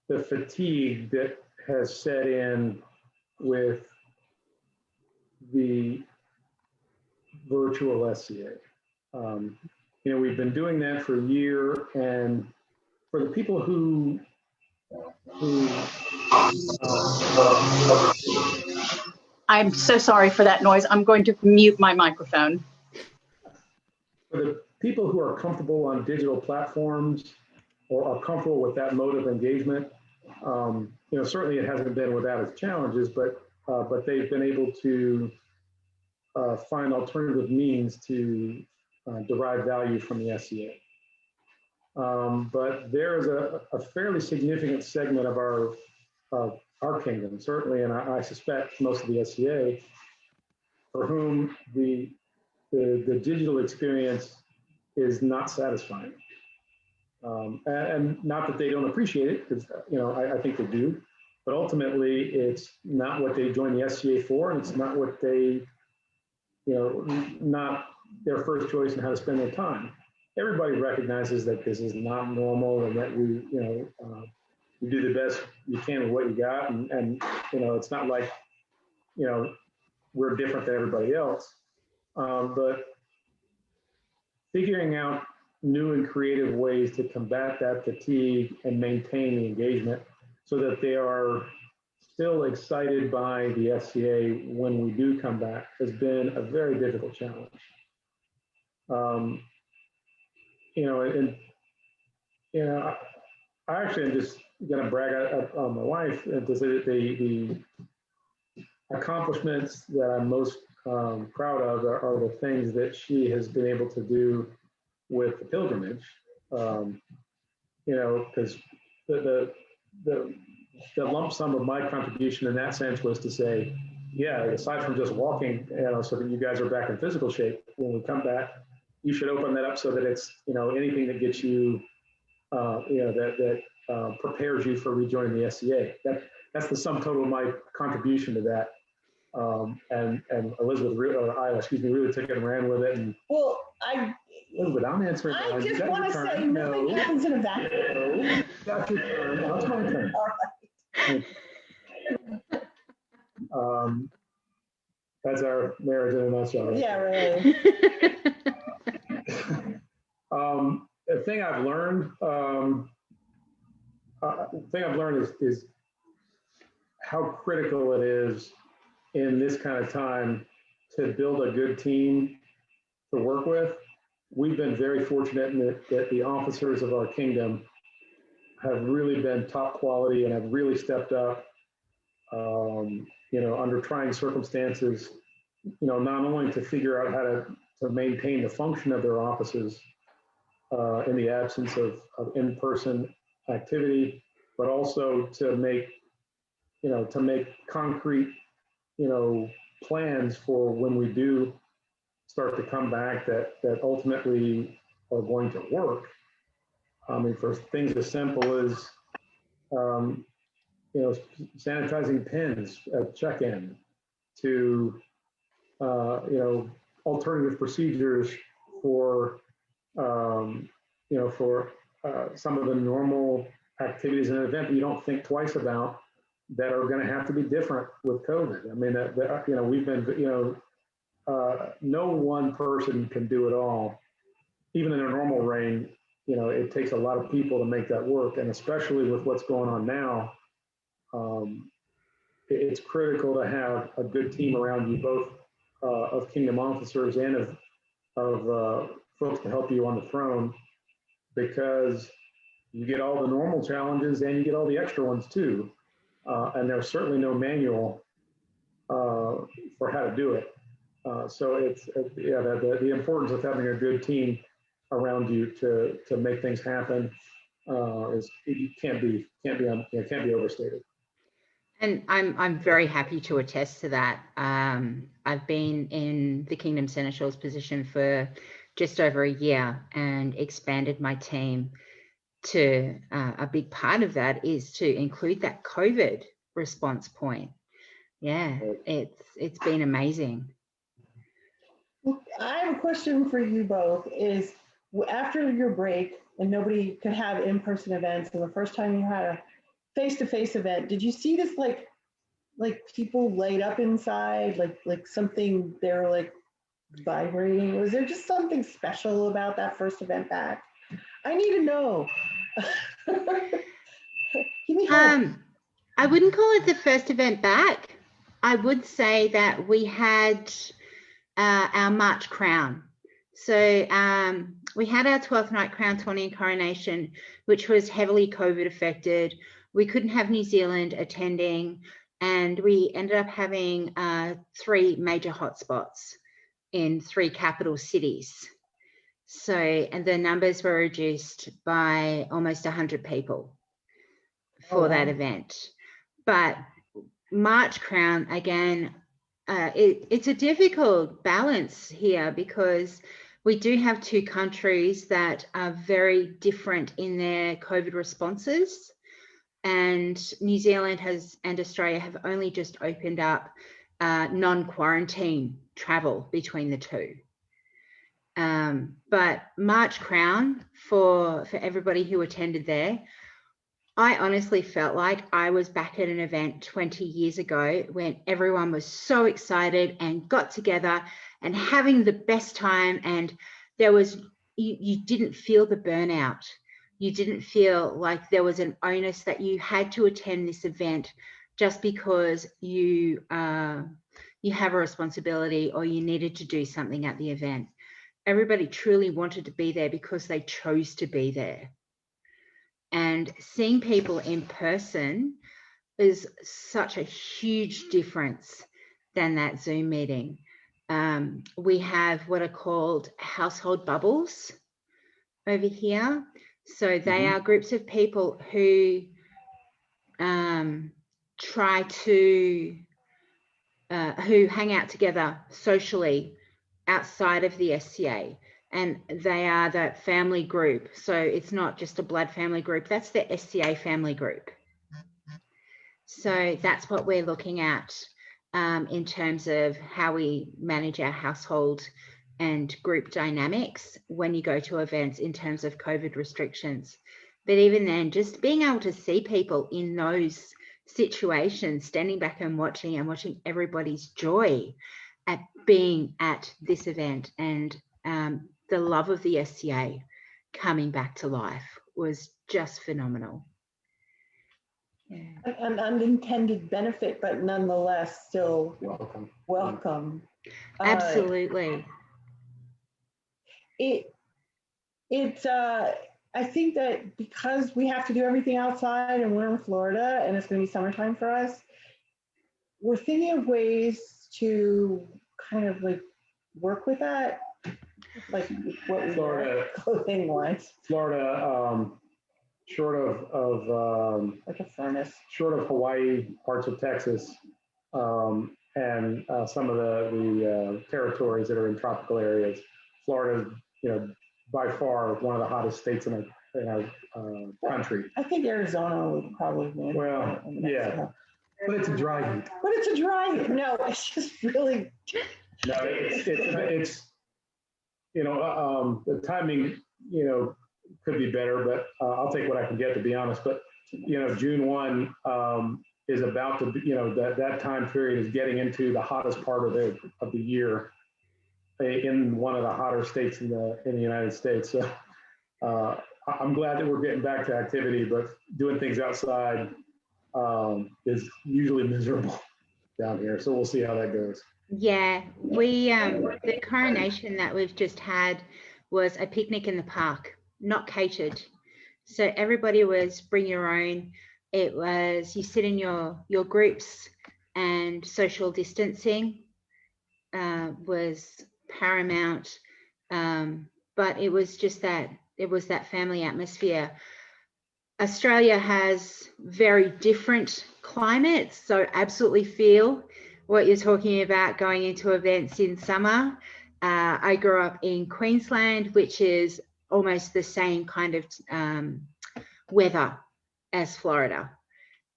the fatigue that has set in with the virtual SCA. We've been doing that for a year, and for the people who I'm so sorry for that noise. I'm going to mute my microphone. For the people who are comfortable on digital platforms or are comfortable with that mode of engagement, certainly it hasn't been without its challenges, but they've been able to find alternative means to derive value from the SCA. But there is a fairly significant segment of our kingdom, certainly, and I suspect most of the SCA, for whom the digital experience is not satisfying. And not that they don't appreciate it, because I think they do, but ultimately it's not what they joined the SCA for, and it's not what they, not their first choice in how to spend their time. Everybody recognizes that this is not normal, and that we do the best you can with what you got, and it's not like we're different than everybody else, but figuring out new and creative ways to combat that fatigue and maintain the engagement so that they are still excited by the SCA when we do come back has been a very difficult challenge. I actually am just going to brag on my wife to say that the accomplishments that I'm most proud of are the things that she has been able to do with the pilgrimage. Because the lump sum of my contribution in that sense was to say, yeah, aside from just walking, so that you guys are back in physical shape, when we come back, you should open that up so that it's, anything that gets you, that prepares you for rejoining the SCA. That's the sum total of my contribution to that. And Elizabeth, really took it and ran with it. And Elizabeth, I'm answering. I just want to say nothing happens in a vacuum. No, that's your turn. Now it's my turn. All right. That's our marriage in a nutshell. Right? Yeah, really. The thing I've learned, is how critical it is in this kind of time to build a good team to work with. We've been very fortunate in that the officers of our kingdom have really been top quality and have really stepped up, under trying circumstances, not only to figure out how to maintain the function of their offices in the absence of in-person activity, but also to make concrete, plans for when we do start to come back that ultimately are going to work. I mean, for things as simple as, sanitizing pins at check-in, to, alternative procedures for, some of the normal activities in an event that you don't think twice about that are going to have to be different with COVID. I mean, we've been, no one person can do it all. Even in a normal reign, you know, it takes a lot of people to make that work. And especially with what's going on now, it's critical to have a good team around you, both of Kingdom officers and of folks to help you on the throne, because you get all the normal challenges and you get all the extra ones too. And there's certainly no manual for how to do it. So the importance of having a good team around you to make things happen can't be overstated. And I'm very happy to attest to that. I've been in the Kingdom Seneschal's position for just over a year and expanded my team to a big part of that is to include that COVID response point. Yeah, it's been amazing. I have a question for you both. Is after your break and nobody could have in-person events, and the first time you had a face-to-face event, did you see this like people laid up inside, like something they were like vibrating? Was there just something special about that first event back? I need to know. Give me hope. I wouldn't call it the first event back. I would say that we had our March Crown. So we had our 12th night Crown 20 and coronation, which was heavily COVID affected. We couldn't have New Zealand attending, and we ended up having 3 major hotspots in 3 capital cities. So, and the numbers were reduced by almost 100 people for that event. But March Crown, again, it's a difficult balance here because we do have 2 countries that are very different in their COVID responses. And New Zealand and Australia have only just opened up non-quarantine travel between the 2. But March Crown, for everybody who attended there, I honestly felt like I was back at an event 20 years ago when everyone was so excited and got together and having the best time. And there was, you didn't feel the burnout. You didn't feel like there was an onus that you had to attend this event just because you have a responsibility or you needed to do something at the event. Everybody truly wanted to be there because they chose to be there. And seeing people in person is such a huge difference than that Zoom meeting. We have what are called household bubbles over here. So they are groups of people who try to, who hang out together socially outside of the SCA. And they are that family group. So it's not just a blood family group, that's the SCA family group. So that's what we're looking at in terms of how we manage our household and group dynamics when you go to events in terms of COVID restrictions. But even then, just being able to see people in those situations, standing back and watching everybody's joy at being at this event and the love of the SCA coming back to life was just phenomenal. Yeah. An unintended benefit, but nonetheless still welcome. Absolutely. I think that because we have to do everything outside and we're in Florida and it's going to be summertime for us, we're thinking of ways to kind of like work with that, like what we wear clothing wise. Florida, short of like a furnace, short of Hawaii, parts of Texas, and some of the territories that are in tropical areas, Florida, by far one of the hottest states in our country. I think Arizona would probably win. Well, yeah, but it's a dry heat. But it's a dry heat. No, it's just really. No, it's the timing, could be better, but I'll take what I can get, to be honest. But June 1 is about to, that time period is getting into the hottest part of the year in one of the hotter states in the United States. So I'm glad that we're getting back to activity, but doing things outside is usually miserable down here. So we'll see how that goes. Yeah, we the coronation that we've just had was a picnic in the park, not catered. So everybody was bring your own. It was you sit in your groups, and social distancing was paramount. But it was just that family atmosphere. Australia has very different climates, so absolutely feel what you're talking about going into events in summer. I grew up in Queensland, which is almost the same kind of weather as Florida.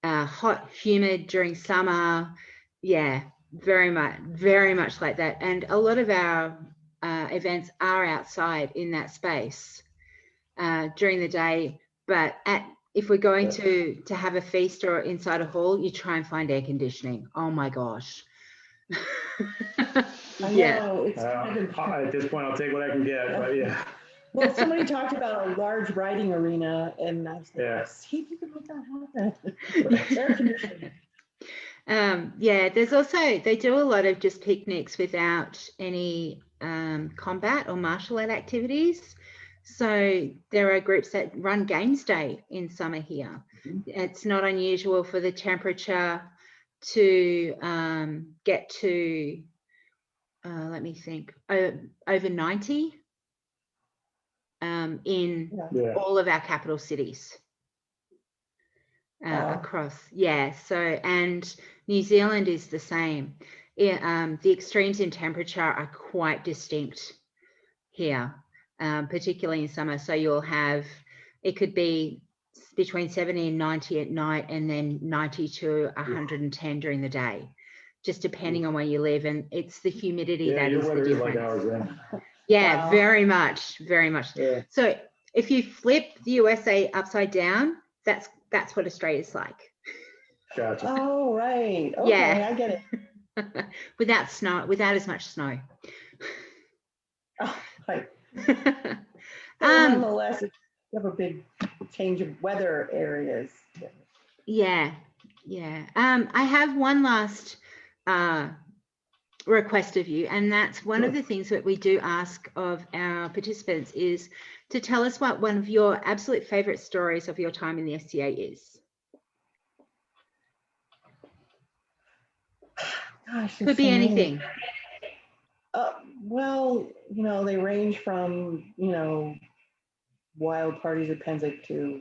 Hot, humid during summer. Yeah, very much like that. And a lot of our events are outside in that space during the day. But if we're going to have a feast or inside a hall, you try and find air conditioning. Oh my gosh. Yeah. At this point, I'll take what I can get, but yeah. Well, somebody talked about a large riding arena, and I was like, see if you can make that happen. Air conditioning. Yeah, there's also, they do a lot of just picnics without any combat or martial art activities. So there are groups that run games day in summer here. It's not unusual for the temperature to get to, let me think, over 90 in all of our capital cities across. Yeah, so, and New Zealand is the same. The extremes in temperature are quite distinct here. Particularly in summer. So you'll have, it could be between 70 and 90 at night, and then 90 to 110 during the day, just depending on where you live. And it's the humidity that is the difference. Like ours, then. Yeah, wow. very much. Yeah. So if you flip the USA upside down, that's what Australia's like. Gotcha. Oh, right. Okay, yeah. I get it. Without snow, without as much snow. Oh, right. Nonetheless, you have a big change of weather areas. Yeah. I have one last request of you, and that's one of the things that we do ask of our participants is to tell us what one of your absolute favorite stories of your time in the SCA is. Gosh, could be anything. Well, they range from, wild parties at Pennsic to,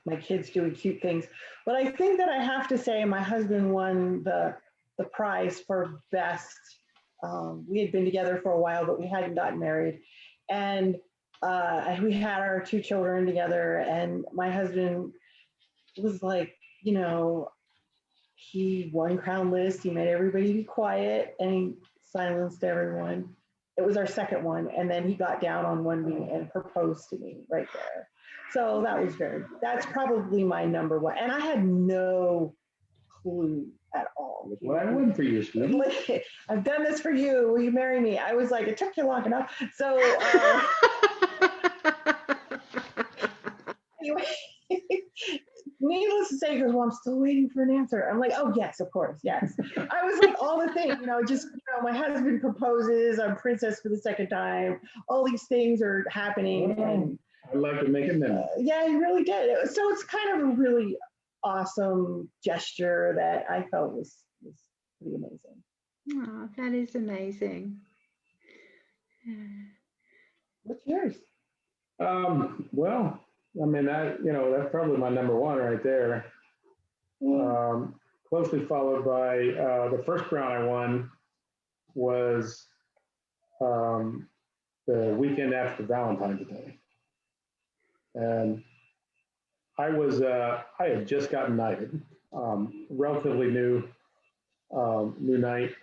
my kids doing cute things. But I think that I have to say my husband won the prize for best. We had been together for a while, but we hadn't gotten married. And we had our 2 children together, and my husband was like, he won Crown List. He made everybody be quiet, and he silenced everyone. It was our second one, and then he got down on one knee and proposed to me right there. So that's probably my number one. And I had no clue at all. Well, I wouldn't for you, sweetie. I've done this for you. Will you marry me? I was like, it took you long enough. So anyway, needless to say, he goes, well, I'm still waiting for an answer. I'm like, oh, yes, of course, yes. I was like, all the things, my husband proposes, I'm princess for the second time. All these things are happening. And I'd like to make a minute. Yeah, he really did. So it's kind of a really awesome gesture that I felt was pretty amazing. Oh, that is amazing. What's yours? Well, I mean, that's probably my number one right there. Closely followed by the first crown I won was the weekend after Valentine's Day. And I had just gotten knighted, relatively new knight.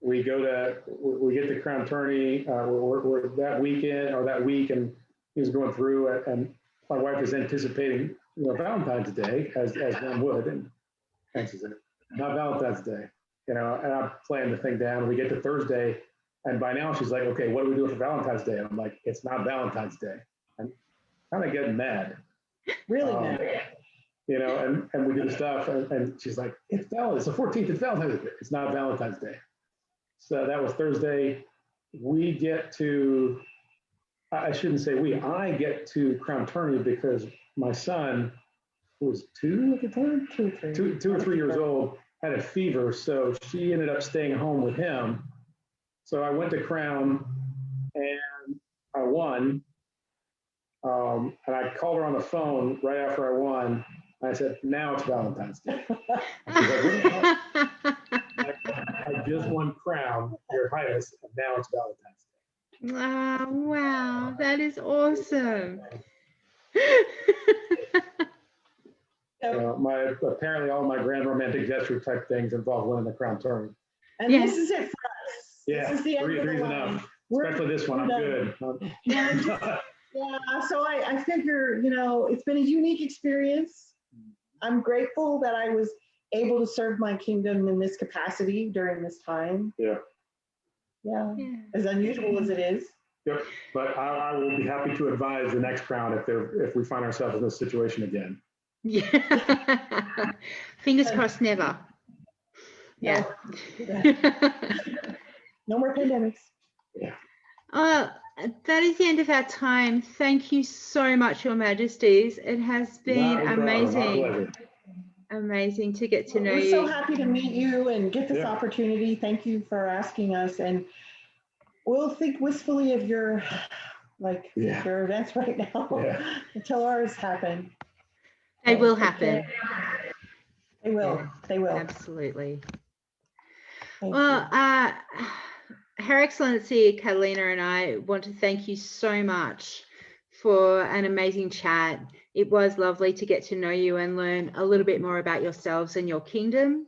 We get the crown tourney, we're that weekend or that week, and he was going through, and my wife was anticipating, Valentine's Day as one would, and she said, not Valentine's Day. you know, and I'm playing the thing down. We get to Thursday, and by now she's like, okay, what do we do for Valentine's Day? And I'm like, it's not Valentine's Day. I'm kind of getting mad. Really mad. You know, and we do the stuff, and she's like, it's the 14th, it's Valentine's Day. It's not Valentine's Day. So that was Thursday. We get to, I shouldn't say we, I get to Crown Tourney because my son, who was 2 at the time? 2 or 3 years old, had a fever. So she ended up staying home with him. So I went to Crown and I won. And I called her on the phone right after I won. I said, now it's Valentine's Day. I just won Crown, Your Highness, and now it's Valentine's Day. Oh, wow, that is awesome. Apparently all my grand romantic gesture type things involve winning the Crown Tournament. And this is it for us. Yeah, this is the end of the three's line. enough. Especially this one, I'm good. Yeah, so I figure, you know, it's been a unique experience. I'm grateful that I was able to serve my kingdom in this capacity during this time. Yeah. Yeah, as unusual as it is. Yep, but I will be happy to advise the next Crown if we find ourselves in this situation again. Yeah. Fingers crossed, never. Yeah. No more pandemics. Yeah. That is the end of our time. Thank you so much, Your Majesties. It has been amazing. Amazing to get to know you. We're so happy to meet you and get this opportunity. Thank you for asking us. And we'll think wistfully of your events right now until ours happen. They will happen. They will. They will. Absolutely. Thank well, Her Excellency Catalina and I want to thank you so much for an amazing chat. It was lovely to get to know you and learn a little bit more about yourselves and your kingdom.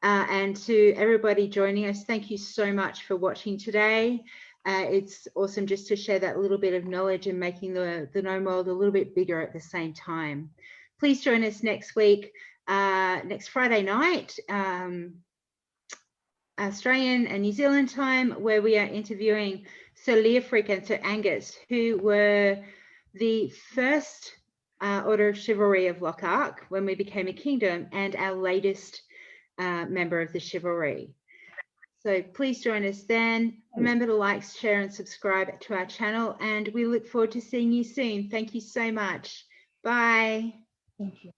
And to everybody joining us, thank you so much for watching today. It's awesome just to share that little bit of knowledge and making the gnome world a little bit bigger at the same time. Please join us next week, next Friday night, Australian and New Zealand time, where we are interviewing Sir Leofric and Sir Angus, who were the first Order of Chivalry of Lockhart when we became a kingdom, and our latest member of the Chivalry. So please join us then. Remember to like, share and subscribe to our channel, and we look forward to seeing you soon. Thank you so much. Bye. you.